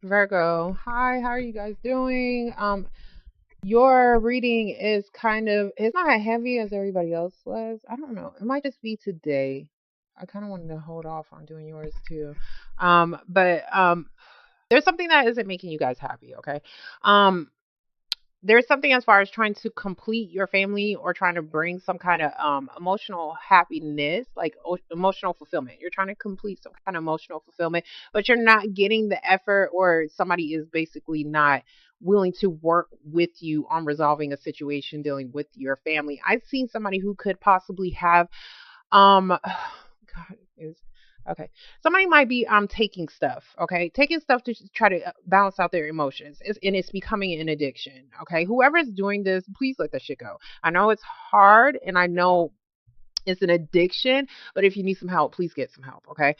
Virgo. Hi, how are you guys doing? Your reading is it's not as heavy as everybody else was. I don't know. It might just be today. I kind of wanted to hold off on doing yours too. But there's something that isn't making you guys happy, okay? Um, there's something as far as trying to complete your family or trying to bring some kind of emotional happiness, like emotional fulfillment. You're trying to complete some kind of emotional fulfillment, but you're not getting the effort, or somebody is basically not willing to work with you on resolving a situation dealing with your family. I've seen somebody who could possibly have God is okay. Somebody might be taking stuff, okay? Taking stuff to try to balance out their emotions. And it's becoming an addiction, okay? Whoever's doing this, please let that shit go. I know it's hard, and I know it's an addiction, but if you need some help, please get some help, okay?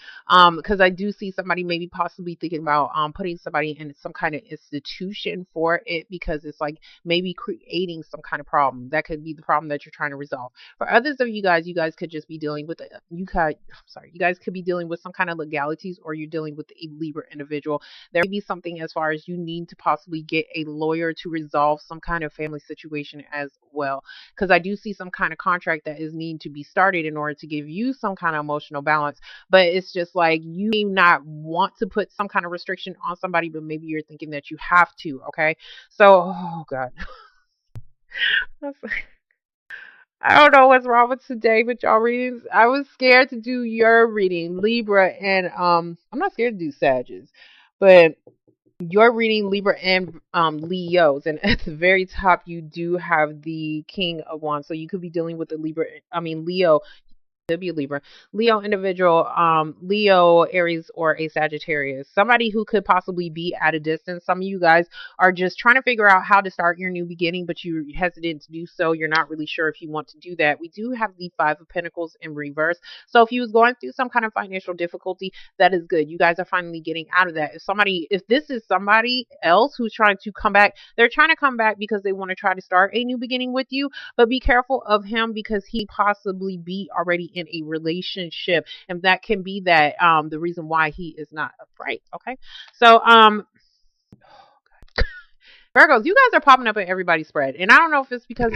Because I do see somebody maybe possibly thinking about putting somebody in some kind of institution for it, because it's like maybe creating some kind of problem that could be the problem that you're trying to resolve. For others of you guys could just be dealing with you guys could be dealing with some kind of legalities, or you're dealing with a Libra individual. There may be something as far as you need to possibly get a lawyer to resolve some kind of family situation as well, because I do see some kind of contract that is needing to be started in order to give you some kind of emotional balance. But it's just like you may not want to put some kind of restriction on somebody, but maybe you're thinking that you have to. Okay. So, oh God. I don't know what's wrong with today with y'all readings. I was scared to do your reading, Libra, and I'm not scared to do Sagittarius, but you're reading Libra and Leos, and at the very top you do have the King of Wands. So you could be dealing with the Leo. Could be a Libra, Leo individual, Leo, Aries, or a Sagittarius. Somebody who could possibly be at a distance. Some of you guys are just trying to figure out how to start your new beginning, but you're hesitant to do so. You're not really sure if you want to do that. We do have the Five of Pentacles in reverse. So if you was going through some kind of financial difficulty, that is good. You guys are finally getting out of that. If this is somebody else who's trying to come back, they're trying to come back because they want to try to start a new beginning with you, but be careful of him because he possibly be already in a relationship, and that can be that the reason why he is not upright. Okay, so Virgos, you guys are popping up in everybody's spread, and I don't know if it's because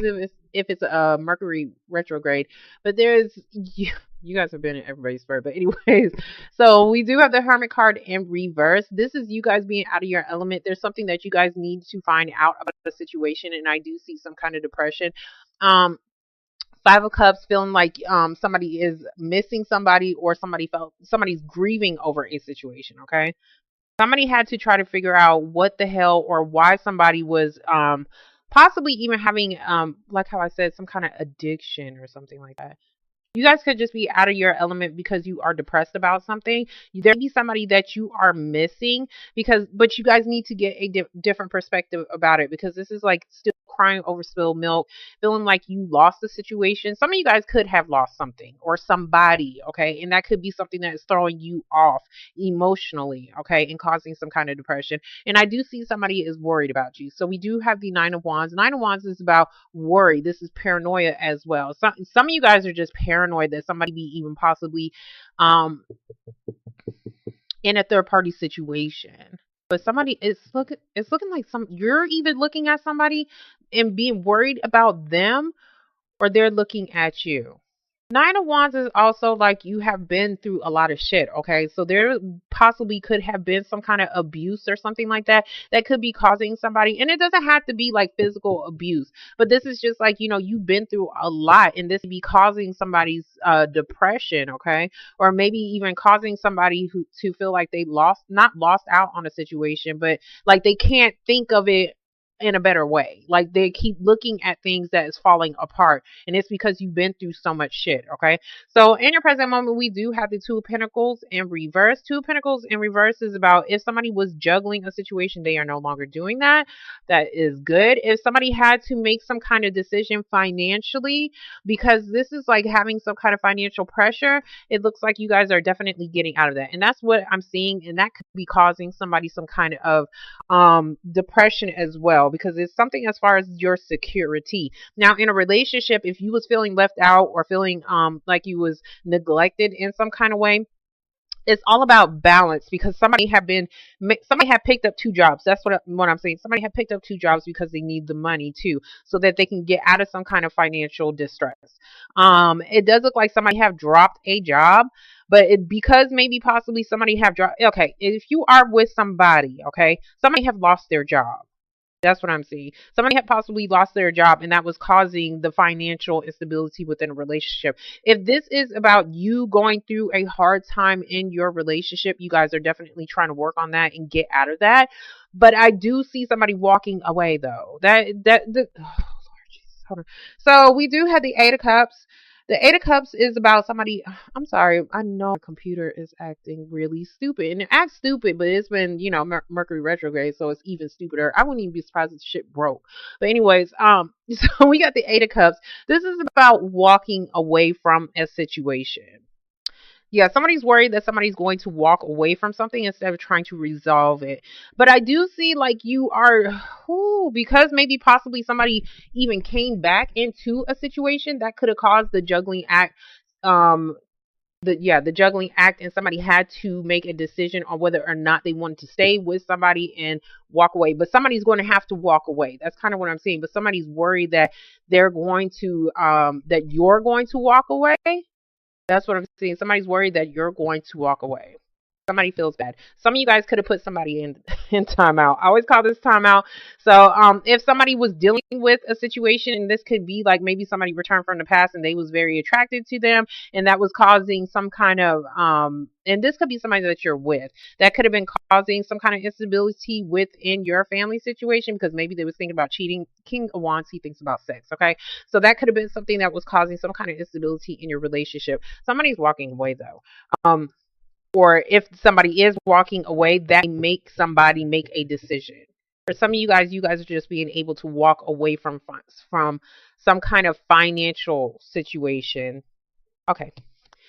if it's a Mercury retrograde, but you guys have been in everybody's spread. But anyways, so we do have the Hermit card in reverse. This is you guys being out of your element. There's something that you guys need to find out about the situation, and I do see some kind of depression. Um, Five of Cups, feeling like somebody is missing somebody, or somebody's grieving over a situation. Okay, somebody had to try to figure out what the hell or why somebody was possibly even having like how I said, some kind of addiction or something like that. You guys could just be out of your element because you are depressed about something. There may be somebody that you are missing, but you guys need to get a different perspective about it, because this is like still crying over spilled milk, feeling like you lost the situation. Some of you guys could have lost something or somebody, okay? And that could be something that is throwing you off emotionally, okay, and causing some kind of depression. And I do see somebody is worried about you. So we do have the Nine of Wands. Nine of Wands is about worry. This is paranoia as well. Some of you guys are just paranoid that somebody be even possibly um in a third party situation. But somebody is looking like you're either looking at somebody and being worried about them, or they're looking at you. Nine of Wands is also like you have been through a lot of shit, okay? So there possibly could have been some kind of abuse or something like that that could be causing somebody, and it doesn't have to be like physical abuse, but this is just like, you've been through a lot, and this could be causing somebody's depression, okay? Or maybe even causing somebody who to feel like they not lost out on a situation, but like they can't think of it in a better way. Like they keep looking at things that is falling apart, and it's because you've been through so much shit. Okay, so in your present moment, we do have the Two of Pentacles in reverse. Two of Pentacles in reverse is about if somebody was juggling a situation, they are no longer doing that. That is good. If somebody had to make some kind of decision financially, because this is like having some kind of financial pressure, it looks like you guys are definitely getting out of that, and that's what I'm seeing, and that could be causing somebody some kind of depression as well, because it's something as far as your security. Now in a relationship, if you was feeling left out or feeling like you was neglected in some kind of way, It's all about balance because somebody had picked up two jobs. That's what I'm saying. Somebody had picked up two jobs because they need the money too, so that they can get out of some kind of financial distress. It does look like somebody have dropped a job, but because maybe possibly somebody have dropped. Okay, if you are with somebody, okay, somebody have lost their job. That's what I'm seeing. Somebody had possibly lost their job, and that was causing the financial instability within a relationship. If this is about you going through a hard time in your relationship, you guys are definitely trying to work on that and get out of that. But I do see somebody walking away, though. Oh, Lord Jesus, hold on. So we do have the Eight of Cups. The Eight of Cups is about somebody. I'm sorry. I know my computer is acting really stupid. And it acts stupid, but it's been, Mercury retrograde, so it's even stupider. I wouldn't even be surprised if shit broke. But anyways, so we got the Eight of Cups. This is about walking away from a situation. Yeah, somebody's worried that somebody's going to walk away from something instead of trying to resolve it. But I do see like you are, because maybe possibly somebody even came back into a situation that could have caused the juggling act. Um, the juggling act, and somebody had to make a decision on whether or not they wanted to stay with somebody and walk away. But somebody's going to have to walk away. That's kind of what I'm saying. But somebody's worried that they're going to, that you're going to walk away. That's what I'm seeing. Somebody's worried that you're going to walk away. Somebody feels bad. Some of you guys could have put somebody in in timeout. I always call this timeout. So if somebody was dealing with a situation, and this could be like maybe somebody returned from the past and they was very attracted to them, and that was causing some kind of and this could be somebody that you're with that could have been causing some kind of instability within your family situation because maybe they was thinking about cheating. King of Wands, he thinks about sex. Okay, so that could have been something that was causing some kind of instability in your relationship. Somebody's walking away though. Or if somebody is walking away, that may make somebody make a decision. For some of you guys are just being able to walk away from some kind of financial situation. Okay.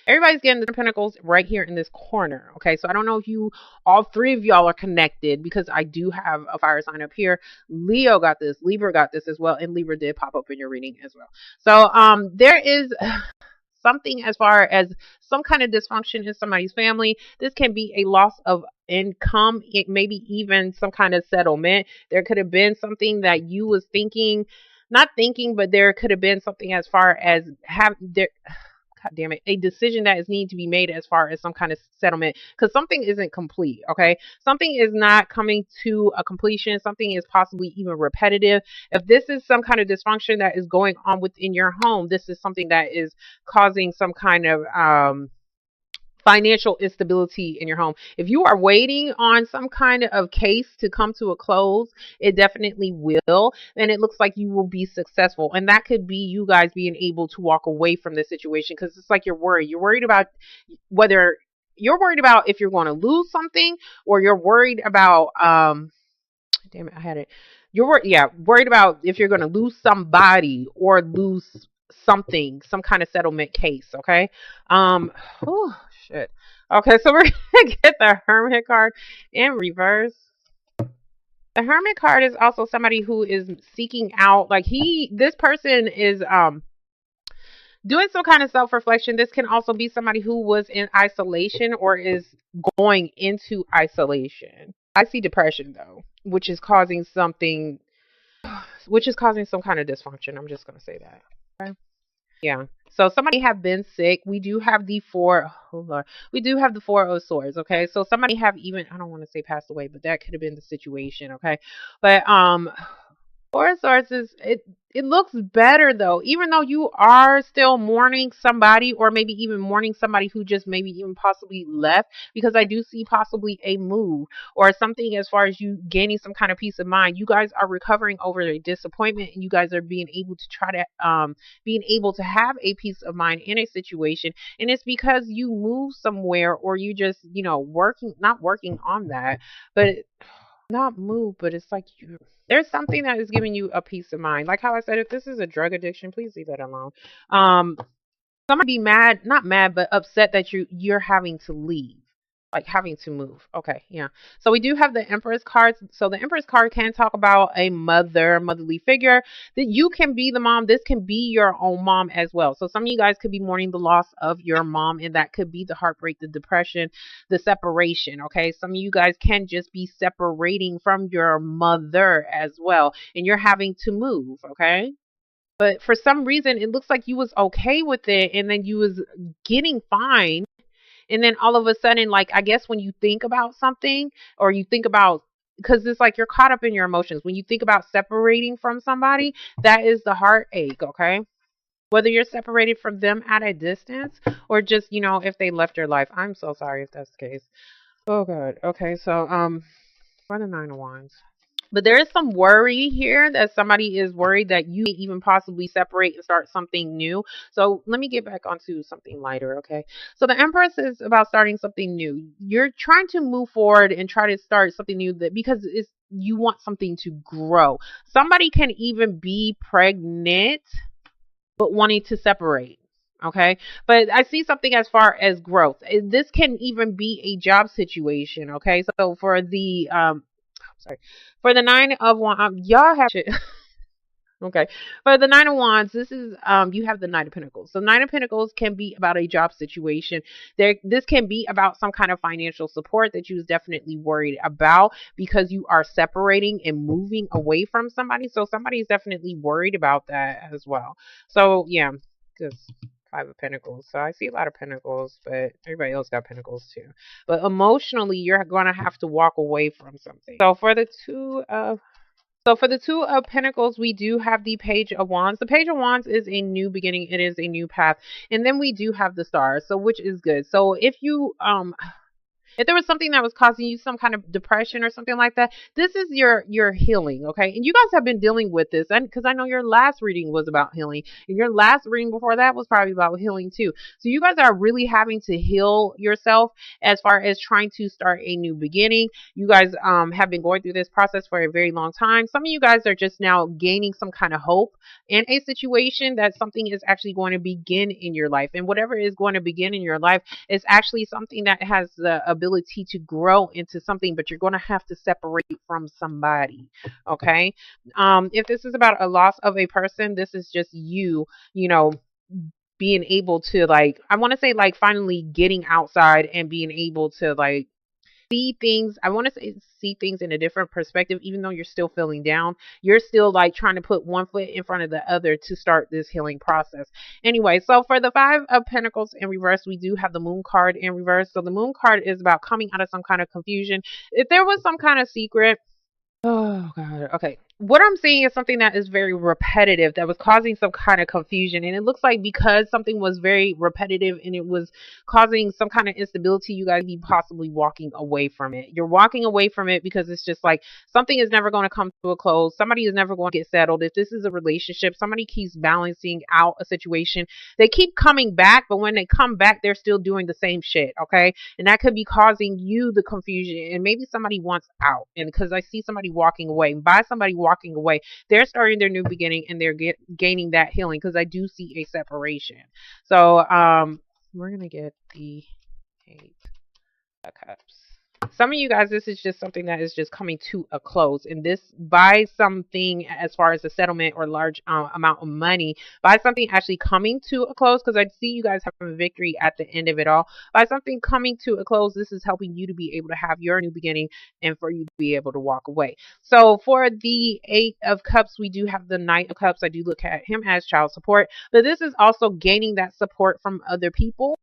Everybody's getting the pentacles right here in this corner. Okay, so I don't know if all three of y'all are connected because I do have a fire sign up here. Leo got this, Libra got this as well, and Libra did pop up in your reading as well. So there is something as far as some kind of dysfunction in somebody's family. This can be a loss of income, it maybe even some kind of settlement. There could have been something that you was thinking, not thinking, but there could have been something as far as God damn it, a decision that is needing to be made as far as some kind of settlement because something isn't complete. Okay, something is not coming to a completion. Something is possibly even repetitive. If this is some kind of dysfunction that is going on within your home, this is something that is causing some kind of financial instability in your home. If you are waiting on some kind of case to come to a close, it definitely will. And it looks like you will be successful. And that could be you guys being able to walk away from this situation because it's like you're worried. You're worried about whether you're worried about if you're going to lose something or you're worried about, damn it, I had it. Worried about if you're going to lose somebody or lose something, some kind of settlement case. Okay. Oh shit. Okay, so we're gonna get the Hermit card in reverse. The Hermit card is also somebody who is seeking out, like this person is doing some kind of self-reflection. This can also be somebody who was in isolation or is going into isolation. I see depression though, which is causing some kind of dysfunction. I'm just gonna say that. Okay. Yeah. So somebody have been sick. We do have the four. Oh Lord. We do have the Four of Swords. Okay. So somebody have even, I don't want to say passed away, but that could have been the situation. Okay. But Four of Swords it looks better though, even though you are still mourning somebody or maybe even mourning somebody who just maybe even possibly left, because I do see possibly a move or something as far as you gaining some kind of peace of mind. You guys are recovering over a disappointment and you guys are being able to try to being able to have a peace of mind in a situation, and it's because you move somewhere or you just not working on that, but not move, but it's like there's something that is giving you a peace of mind. Like how I said, if this is a drug addiction, please leave that alone. Somebody be mad, not mad, but upset that you're having to leave. Like having to move. Okay, yeah. So we do have the Empress cards. So the Empress card can talk about a motherly figure that you can be the mom. This can be your own mom as well. So some of you guys could be mourning the loss of your mom, and that could be the heartbreak, the depression, the separation. Okay, some of you guys can just be separating from your mother as well, and you're having to move. Okay. But for some reason, it looks like you was okay with it, and then you was getting fine, and then all of a sudden, like, I guess when you think about something, or you think about, because it's like you're caught up in your emotions. When you think about separating from somebody, that is the heartache, okay? Whether you're separated from them at a distance, or just, if they left your life. I'm so sorry if that's the case. Oh God. Okay, so for the Nine of Wands. But there is some worry here that somebody is worried that you may even possibly separate and start something new. So let me get back onto something lighter, okay? So the Empress is about starting something new. You're trying to move forward and try to start something new that because it's you want something to grow. Somebody can even be pregnant but wanting to separate. Okay. But I see something as far as growth. This can even be a job situation. Okay. So for the sorry. For the Nine of Wands, y'all have shit. Okay. For the Nine of Wands, this is you have the Knight of Pentacles. So Nine of Pentacles can be about a job situation. This can be about some kind of financial support that you was definitely worried about because you are separating and moving away from somebody. So somebody is definitely worried about that as well. So yeah, because Five of Pentacles. So I see a lot of Pentacles, but everybody else got Pentacles too. But emotionally, you're going to have to walk away from something. So for the Two of Pentacles, we do have the Page of Wands. The Page of Wands is a new beginning. It is a new path. And then we do have the Stars, so which is good. So if there was something that was causing you some kind of depression or something like that, this is your healing, okay? And you guys have been dealing with this, and because I know your last reading was about healing, and your last reading before that was probably about healing too. So you guys are really having to heal yourself as far as trying to start a new beginning. You guys have been going through this process for a very long time. Some of you guys are just now gaining some kind of hope in a situation that something is actually going to begin in your life, and whatever is going to begin in your life is actually something that has the ability to grow into something, but you're going to have to separate from somebody. Okay. If this is about a loss of a person, this is just you know, being able to, like, I want to say, like, finally getting outside and being able to, like, see things. I want to say see things in a different perspective, even though you're still feeling down. You're still like trying to put one foot in front of the other to start this healing process. Anyway, so for the Five of Pentacles in reverse, we do have the Moon card in reverse. So the Moon card is about coming out of some kind of confusion. If there was some kind of secret, oh God. Okay. What I'm seeing is something that is very repetitive that was causing some kind of confusion. And it looks like because something was very repetitive and it was causing some kind of instability, you guys be possibly walking away from it. You're walking away from it because it's just like something is never going to come to a close. Somebody is never going to get settled. If this is a relationship, somebody keeps balancing out a situation. They keep coming back, but when they come back, they're still doing the same shit. Okay. And that could be causing you the confusion. And maybe somebody wants out. And because I see somebody walking away, and by somebody walking away, they're starting their new beginning and they're gaining that healing, because I do see a separation. So we're gonna get the Eight of Cups. Some of you guys, this is just something that is just coming to a close, and this by something as far as a settlement or large amount of money, by something actually coming to a close, because I see you guys having a victory at the end of it all. By something coming to a close, this is helping you to be able to have your new beginning and for you to be able to walk away. So for the Eight of Cups, we do have the Knight of Cups. I do look at him as child support, but this is also gaining that support from other people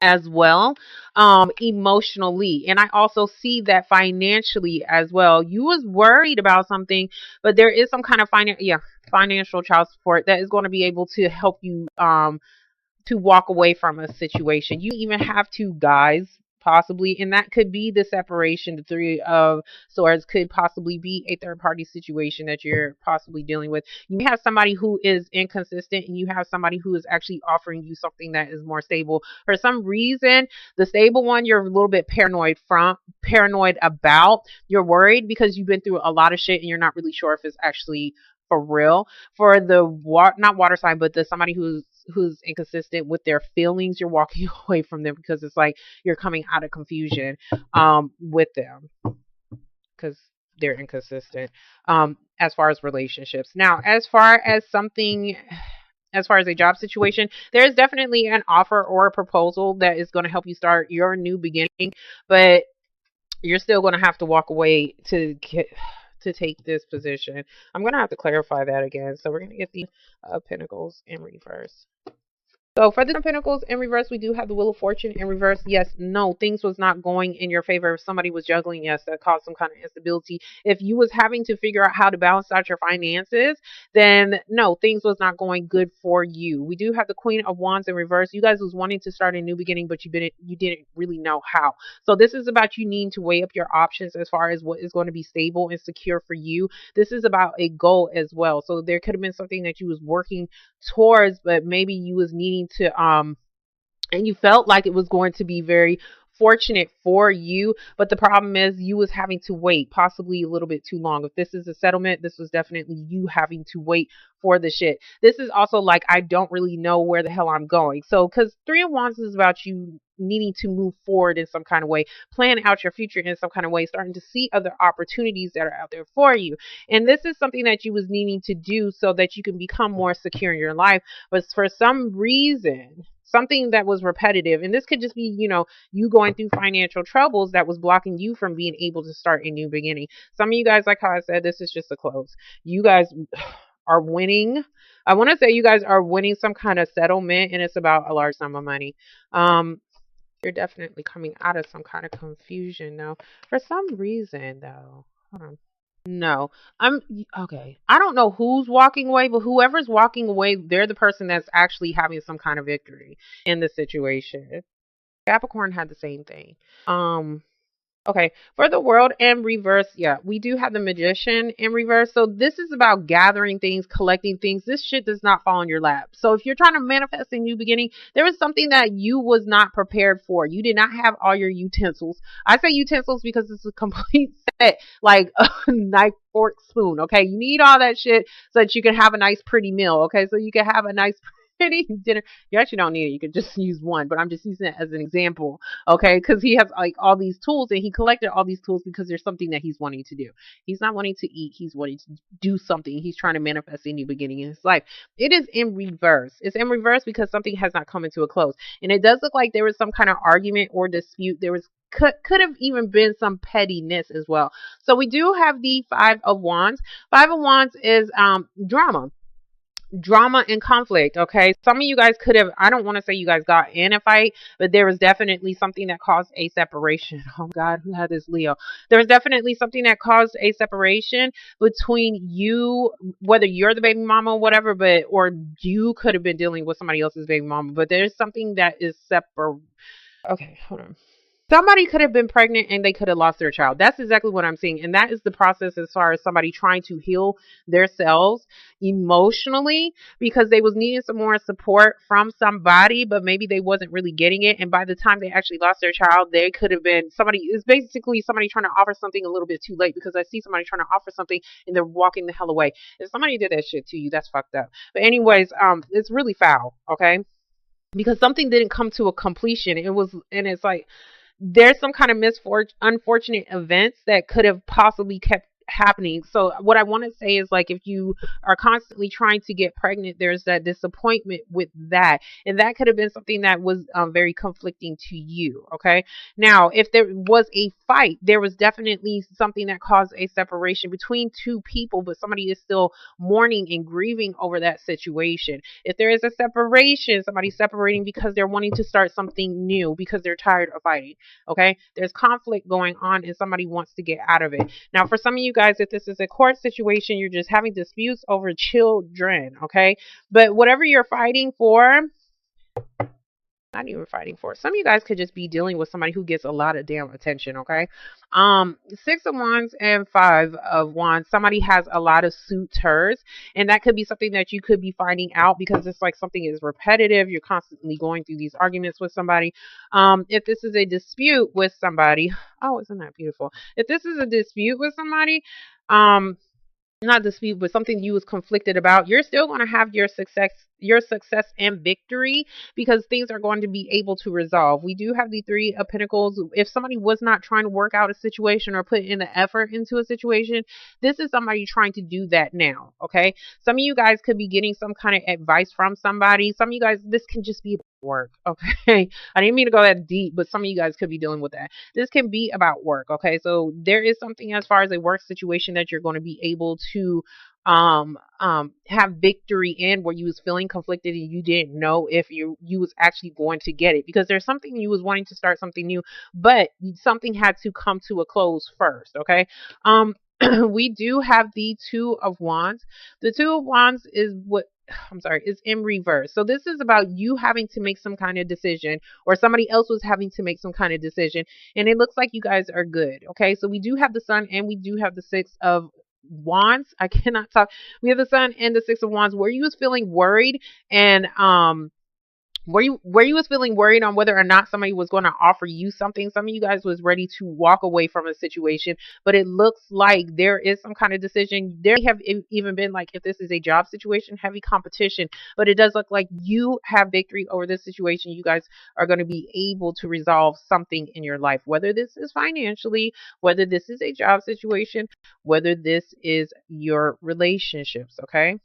as well, emotionally. And I also see that financially as well. You was worried about something, but there is some kind of financial child support that is going to be able to help you to walk away from a situation. You even have two guys possibly, and that could be the separation. The Three of Swords could possibly be a third party situation that you're possibly dealing with. You have somebody who is inconsistent, and you have somebody who is actually offering you something that is more stable. For some reason, the stable one you're a little bit paranoid about. You're worried because you've been through a lot of shit and you're not really sure if it's actually for real. For the not water sign, but the somebody who's inconsistent with their feelings, you're walking away from them because it's like you're coming out of confusion with them because they're inconsistent as far as relationships. Now, as far as a job situation, there is definitely an offer or a proposal that is going to help you start your new beginning, but you're still going to have to walk away to take this position. I'm going to have to clarify that again. So we're going to get the Pentacles in reverse. So for the Pentacles in reverse, we do have the Wheel of Fortune in reverse. Yes, no, things was not going in your favor. If somebody was juggling, yes, that caused some kind of instability. If you was having to figure out how to balance out your finances, then no, things was not going good for you. We do have the Queen of Wands in reverse. You guys was wanting to start a new beginning, but you didn't really know how. So this is about you needing to weigh up your options as far as what is going to be stable and secure for you. This is about a goal as well. So there could have been something that you was working towards, but maybe you was needing to and you felt like it was going to be very fortunate for you, but the problem is you was having to wait possibly a little bit too long. If this is a settlement, this was definitely you having to wait for the shit. This is also like, I don't really know where the hell I'm going. So because Three of Wands is about you needing to move forward in some kind of way, plan out your future in some kind of way, starting to see other opportunities that are out there for you. And this is something that you was needing to do so that you can become more secure in your life. But for some reason, something that was repetitive, and this could just be, you going through financial troubles that was blocking you from being able to start a new beginning. Some of you guys, like how I said, this is just a close. You guys are winning. I want to say you guys are winning some kind of settlement, and it's about a large sum of money. You're definitely coming out of some kind of confusion though. For some reason though. Hold on. No, I'm okay. I don't know who's walking away, but whoever's walking away, they're the person that's actually having some kind of victory in the situation. Capricorn had the same thing. Um, Okay, for the World in reverse, yeah, we do have the Magician in reverse. So this is about gathering things, collecting things. This shit does not fall in your lap. So if you're trying to manifest a new beginning, there was something that you was not prepared for. You did not have all your utensils. I say utensils because it's a complete set, like a knife, fork, spoon. Okay, you need all that shit so that you can have a nice, pretty meal. Okay, so you can have a nice, pretty dinner. You actually don't need it. You could just use one, but I'm just using it as an example. Okay, because he has like all these tools and he collected all these tools because there's something that he's wanting to do. He's not wanting to eat, he's wanting to do something. He's trying to manifest a new beginning in his life. It is in reverse. It's in reverse because something has not come into a close. And it does look like there was some kind of argument or dispute. There was could have even been some pettiness as well. So we do have the Five of Wands. Five of Wands is drama and conflict. Okay, some of you guys could have, I don't want to say you guys got in a fight, but there was definitely something that caused a separation. Oh God, who had this Leo? There was definitely something that caused a separation between you, whether you're the baby mama or whatever, but or you could have been dealing with somebody else's baby mama, but there's something that is separate. Okay, hold on. Somebody could have been pregnant and they could have lost their child. That's exactly what I'm seeing. And that is the process as far as somebody trying to heal themselves emotionally because they was needing some more support from somebody, but maybe they wasn't really getting it. And by the time they actually lost their child, they could have been somebody is basically somebody trying to offer something a little bit too late because I see somebody trying to offer something and they're walking the hell away. If somebody did that shit to you, that's fucked up. But anyways, it's really foul, okay? Because something didn't come to a completion. And it's like there's some kind of unfortunate events that could have possibly kept happening. So what I want to say is like if you are constantly trying to get pregnant, there's that disappointment with that, and that could have been something that was very conflicting to you. Okay, now if there was a fight, there was definitely something that caused a separation between two people, but somebody is still mourning and grieving over that situation. If there is a separation, somebody's separating because they're wanting to start something new because they're tired of fighting. Okay, there's conflict going on and somebody wants to get out of it. Now for some of you guys, if this is a court situation, you're just having disputes over children. Okay, but whatever you're fighting for, not even fighting for, some of you guys could just be dealing with somebody who gets a lot of damn attention. Okay, Six of Wands and Five of Wands, somebody has a lot of suitors, and that could be something that you could be finding out because it's like something is repetitive. You're constantly going through these arguments with somebody. If this is a dispute with somebody, oh, isn't that beautiful? If this is a dispute with somebody, not dispute, but something you was conflicted about, you're still going to have your success and victory, because things are going to be able to resolve. We do have the three of pentacles. If somebody was not trying to work out a situation or put in the effort into a situation, this is somebody trying to do that now. Okay. Some of you guys could be getting some kind of advice from somebody. Some of you guys, this can just be work. Okay. I didn't mean to go that deep, but some of you guys could be dealing with that. This can be about work. Okay. So there is something as far as a work situation that you're going to be able to have victory in, where you was feeling conflicted and you didn't know if you was actually going to get it, because there's something you was wanting to start something new, but something had to come to a close first. Okay. We do have the two of wands. The two of wands is what, I'm sorry, is in reverse. So this is about you having to make some kind of decision, or somebody else was having to make some kind of decision, and it looks like you guys are good. Okay, so we do have the sun and we do have the six of wands. I cannot talk. We have the sun and the six of wands, where you was feeling worried, and where you was feeling worried on whether or not somebody was going to offer you something. Some of you guys was ready to walk away from a situation, but it looks like there is some kind of decision. There have even been, like, if this is a job situation, heavy competition, but it does look like you have victory over this situation. You guys are going to be able to resolve something in your life, whether this is financially, whether this is a job situation, whether this is your relationships. Okay.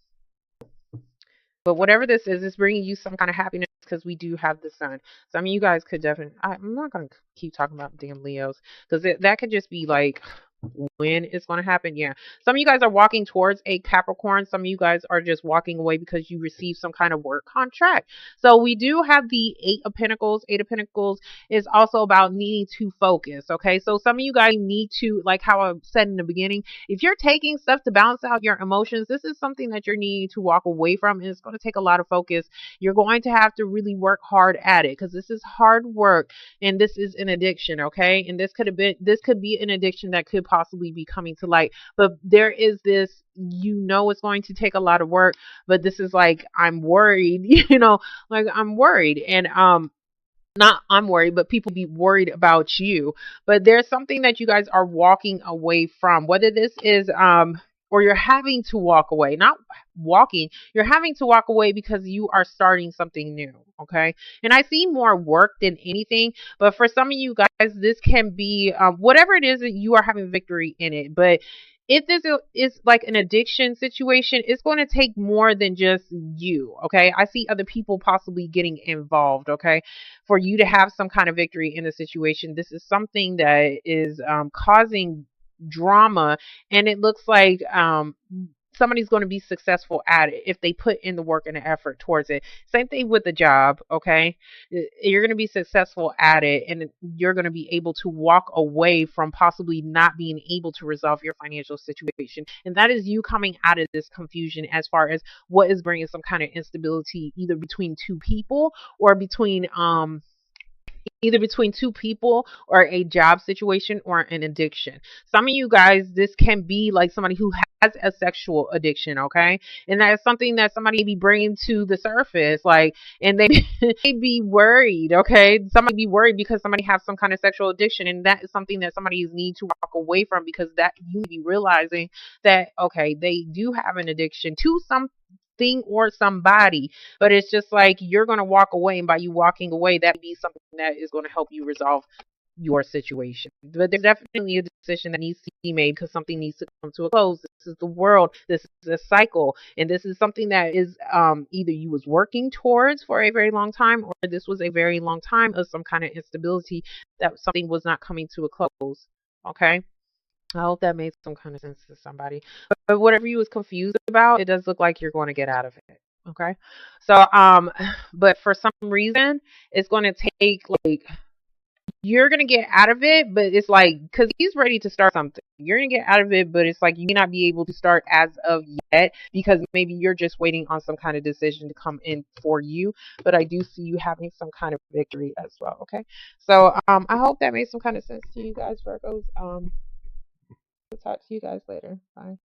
But whatever this is, it's bringing you some kind of happiness, because we do have the sun. So I mean, you guys could definitely. I'm not gonna keep talking about damn Leos, because that could just be like when it's going to happen. Yeah. Some of you guys are walking towards a Capricorn. Some of you guys are just walking away because you received some kind of work contract. So we do have the Eight of Pentacles. Eight of Pentacles is also about needing to focus. Okay. So some of you guys need to, like how I said in the beginning, if you're taking stuff to balance out your emotions, this is something that you're needing to walk away from. And it's going to take a lot of focus. You're going to have to really work hard at it, because this is hard work, and this is an addiction. Okay. And this could be an addiction that could possibly be coming to light. But there is this, it's going to take a lot of work, but this is like, I'm worried, like I'm worried. And not I'm worried, but people be worried about you. But there's something that you guys are walking away from, whether this is or you're having to walk away, not walking, you're having to walk away because you are starting something new. Okay. And I see more work than anything, but for some of you guys, this can be whatever it is that you are having victory in it. But if this is like an addiction situation, it's going to take more than just you. Okay. I see other people possibly getting involved. Okay. For you to have some kind of victory in the situation, this is something that is causing drama, and it looks like somebody's going to be successful at it if they put in the work and the effort towards it. Same thing with the job. Okay. You're going to be successful at it, and you're going to be able to walk away from possibly not being able to resolve your financial situation. And that is you coming out of this confusion as far as what is bringing some kind of instability, either between two people, or between two people, or a job situation, or an addiction. Some of you guys, this can be like somebody who has a sexual addiction. Okay. And that is something that somebody may be bringing to the surface, like, and they may be worried. Okay. Somebody be worried because somebody has some kind of sexual addiction, and that is something that somebody need to walk away from, because that you may be realizing that, okay, they do have an addiction to something or somebody, but it's just like you're going to walk away, and by you walking away, that be something that is going to help you resolve your situation. But there's definitely a decision that needs to be made, because something needs to come to a close. This is the world. This is a cycle, and this is something that is either you was working towards for a very long time, or this was a very long time of some kind of instability, that something was not coming to a close. Okay. I hope that made some kind of sense to somebody. But whatever you was confused about, it does look like you're going to get out of it. Okay. So, but for some reason, it's going to take, like, you're going to get out of it, but it's like, because he's ready to start something. You're going to get out of it, but it's like you may not be able to start as of yet, because maybe you're just waiting on some kind of decision to come in for you. But I do see you having some kind of victory as well. Okay. So, I hope that made some kind of sense to you guys, Virgos. Talk to you guys later. Bye.